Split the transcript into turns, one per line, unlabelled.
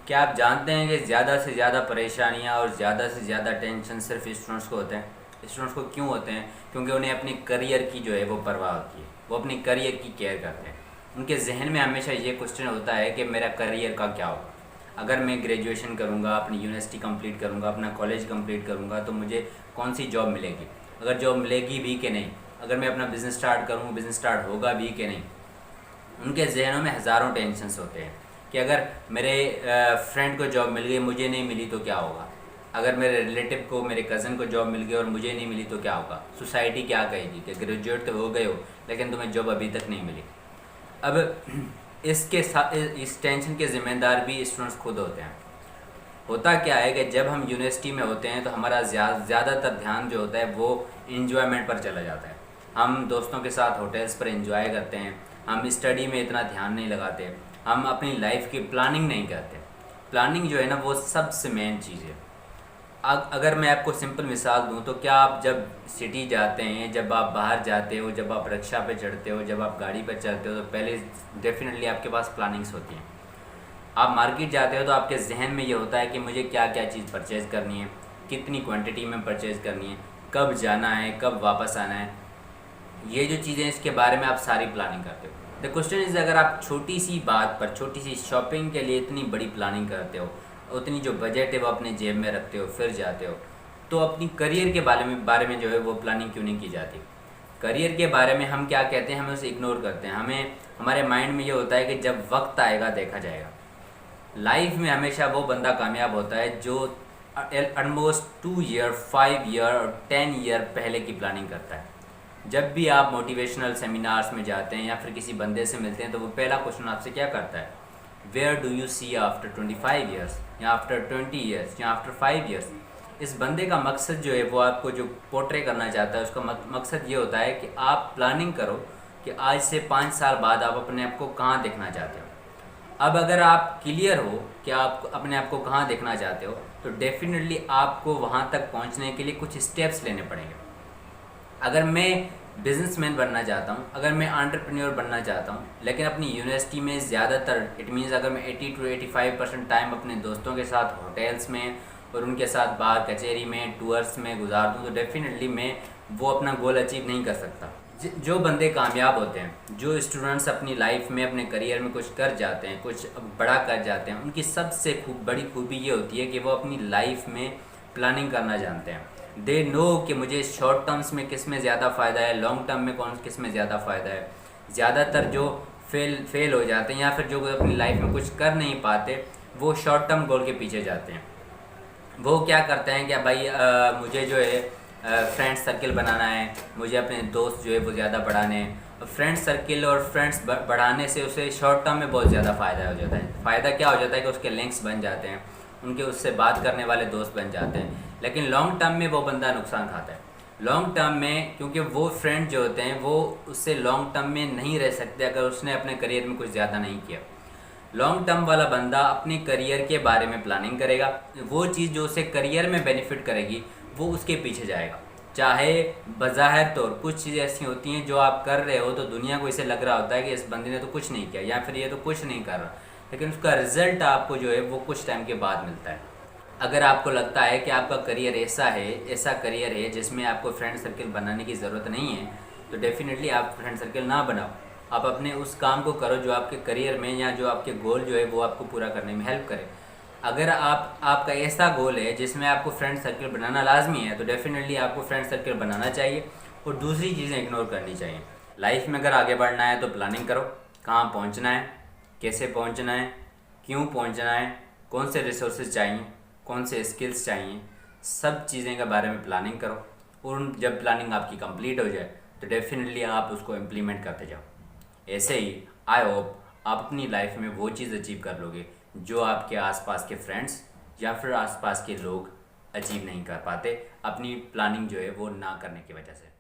क्या आप जानते हैं कि ज़्यादा से ज़्यादा परेशानियाँ और ज़्यादा से ज़्यादा टेंशन सिर्फ स्टूडेंट्स को होते हैं। स्टूडेंट्स को क्यों होते हैं? क्योंकि उन्हें अपने करियर की जो है वो परवाह होती है, वो अपने करियर की केयर करते हैं। उनके जहन में हमेशा ये क्वेश्चन होता है कि मेरा करियर का क्या होगा। अगर मैं ग्रेजुएशन करूँगा, अपनी यूनिवर्सिटी कंप्लीट करूँगा, अपना कॉलेज कंप्लीट करूँगा, तो मुझे कौन सी जॉब मिलेगी, अगर जॉब मिलेगी भी कि नहीं, अगर मैं अपना बिज़नेस स्टार्ट करूँ, बिज़नेस स्टार्ट होगा भी कि नहीं। उनके जहनों में हज़ारों टेंशन्स होते हैं कि अगर मेरे फ्रेंड को जॉब मिल गई, मुझे नहीं मिली तो क्या होगा। अगर मेरे रिलेटिव को, मेरे कज़न को जॉब मिल गई और मुझे नहीं मिली तो क्या होगा। सोसाइटी क्या कहेगी कि ग्रेजुएट तो हो गए हो लेकिन तुम्हें जॉब अभी तक नहीं मिली। अब इसके साथ इस टेंशन के ज़िम्मेदार भी स्टूडेंट्स खुद होते हैं। होता क्या है कि जब हम यूनिवर्सिटी में होते हैं तो हमारा ज़्यादातर ध्यान जो होता है वो इन्जॉयमेंट पर चला जाता है। हम दोस्तों के साथ होटल्स पर एंजॉय करते हैं, हम स्टडी में इतना ध्यान नहीं लगाते, हम अपनी लाइफ की प्लानिंग नहीं करते। प्लानिंग जो है ना वो सबसे मेन चीज़ है। अगर मैं आपको सिंपल मिसाल दूं तो क्या आप जब सिटी जाते हैं, जब आप बाहर जाते हो, जब आप रिक्शा पे चढ़ते हो, जब आप गाड़ी पर चलते हो, तो पहले डेफिनेटली आपके पास प्लानिंग्स होती हैं। आप मार्केट जाते हो तो आपके जहन में ये होता है कि मुझे क्या क्या चीज़ परचेज़ करनी है, कितनी क्वांटिटी में परचेज़ करनी है, कब जाना है, कब वापस आना है। ये जो चीज़ें इसके बारे में आप सारी प्लानिंग करते हो। द क्वेश्चन इज़, अगर आप छोटी सी बात पर, छोटी सी शॉपिंग के लिए इतनी बड़ी प्लानिंग करते हो, उतनी जो बजट है वो अपने जेब में रखते हो, फिर जाते हो, तो अपनी करियर के बारे में जो है वो प्लानिंग क्यों नहीं की जाती। करियर के बारे में हम क्या कहते हैं, हमें उसे इग्नोर करते हैं। हमें हमारे माइंड में ये होता है कि जब वक्त आएगा देखा जाएगा। लाइफ में हमेशा वो बंदा कामयाब होता है जो ऑलमोस्ट 2 ईयर, 5 ईयर और 10 ईयर पहले की प्लानिंग करता है। जब भी आप मोटिवेशनल सेमिनार्स में जाते हैं या फिर किसी बंदे से मिलते हैं तो वो पहला क्वेश्चन आपसे क्या करता है, where do you see after 25 years, या आफ्टर 20 ईयर्स, या आफ्टर 5 ईयर्स। इस बंदे का मकसद जो है वो आपको जो पोर्ट्रे करना चाहता है, उसका मकसद ये होता है कि आप प्लानिंग करो कि आज से 5 साल बाद आप अपने आप को कहाँ देखना चाहते हो। अब अगर आप क्लियर हो कि आप अपने आप को कहाँ देखना चाहते हो तो डेफिनेटली आपको वहाँ तक पहुँचने के लिए कुछ स्टेप्स लेने पड़ेंगे। अगर मैं बिजनेसमैन बनना चाहता हूँ, अगर मैं एंटरप्रेन्योर बनना चाहता हूँ, लेकिन अपनी यूनिवर्सिटी में ज़्यादातर, इट मीन्स अगर मैं 80 to 85% टाइम अपने दोस्तों के साथ होटल्स में और उनके साथ बाहर कचहरी में, टूर्स में गुजार दूँ, तो डेफिनेटली मैं वो अपना गोल अचीव नहीं कर सकता। जो बंदे कामयाब होते हैं, जो स्टूडेंट्स अपनी लाइफ में, अपने करियर में कुछ कर जाते हैं, कुछ बड़ा कर जाते हैं, उनकी सबसे बड़ी खूबी ये होती है कि वो अपनी लाइफ में प्लानिंग करना जानते हैं। दे नो कि मुझे शॉर्ट टर्म्स में किस में ज़्यादा फ़ायदा है, लॉन्ग टर्म में किस में ज़्यादा फ़ायदा है। ज़्यादातर जो फेल हो जाते हैं या फिर जो अपनी लाइफ में कुछ कर नहीं पाते, वो शॉर्ट टर्म गोल के पीछे जाते हैं। वो क्या करते हैं कि भाई मुझे जो है फ्रेंड्स सर्किल बनाना है, मुझे अपने दोस्त जो है वो ज़्यादा बढ़ाने हैं। फ्रेंड्स सर्किल और फ्रेंड्स बढ़ाने से उसे शॉर्ट टर्म में बहुत ज़्यादा फ़ायदा हो जाता है। फ़ायदा क्या हो जाता है कि उसके लिंक्स बन जाते हैं, उनके उससे बात करने वाले दोस्त बन जाते हैं। लेकिन लॉन्ग टर्म में वो बंदा नुकसान खाता है। लॉन्ग टर्म में, क्योंकि वो फ्रेंड जो होते हैं वो उससे लॉन्ग टर्म में नहीं रह सकते अगर उसने अपने करियर में कुछ ज़्यादा नहीं किया। लॉन्ग टर्म वाला बंदा अपने करियर के बारे में प्लानिंग करेगा, वो चीज़ जो उसे करियर में बेनिफिट करेगी वो उसके पीछे जाएगा। चाहे बज़ाहिर तौर कुछ चीज़ें ऐसी होती हैं जो आप कर रहे हो तो दुनिया को इसे लग रहा होता है कि इस बंदे ने तो कुछ नहीं किया या फिर ये तो कुछ नहीं कर रहा, लेकिन उसका रिज़ल्ट आपको जो है वो कुछ टाइम के बाद मिलता है। अगर आपको लगता है कि आपका करियर ऐसा करियर है जिसमें आपको फ्रेंड सर्किल बनाने की ज़रूरत नहीं है, तो डेफिनेटली आप फ्रेंड सर्किल ना बनाओ। आप अपने उस काम को करो जो आपके करियर में या जो आपके गोल जो है वो आपको पूरा करने में हेल्प करे। अगर आपका ऐसा गोल है जिसमें आपको फ्रेंड सर्किल बनाना लाजमी है, तो डेफिनेटली आपको फ्रेंड सर्किल बनाना चाहिए और दूसरी चीज़ें इग्नोर करनी चाहिए। लाइफ में अगर आगे बढ़ना है तो प्लानिंग करो, कहाँ पहुँचना है, कैसे पहुँचना है, क्यों पहुँचना है, कौन से रिसोर्सेज चाहिए, कौन से स्किल्स चाहिए, सब चीज़ें के बारे में प्लानिंग करो। और जब प्लानिंग आपकी कंप्लीट हो जाए तो डेफिनेटली आप उसको इम्प्लीमेंट करते जाओ। ऐसे ही आई होप आप अपनी लाइफ में वो चीज़ अचीव कर लोगे जो आपके आसपास के फ्रेंड्स या फिर आसपास के लोग अचीव नहीं कर पाते अपनी प्लानिंग जो है वो ना करने की वजह से।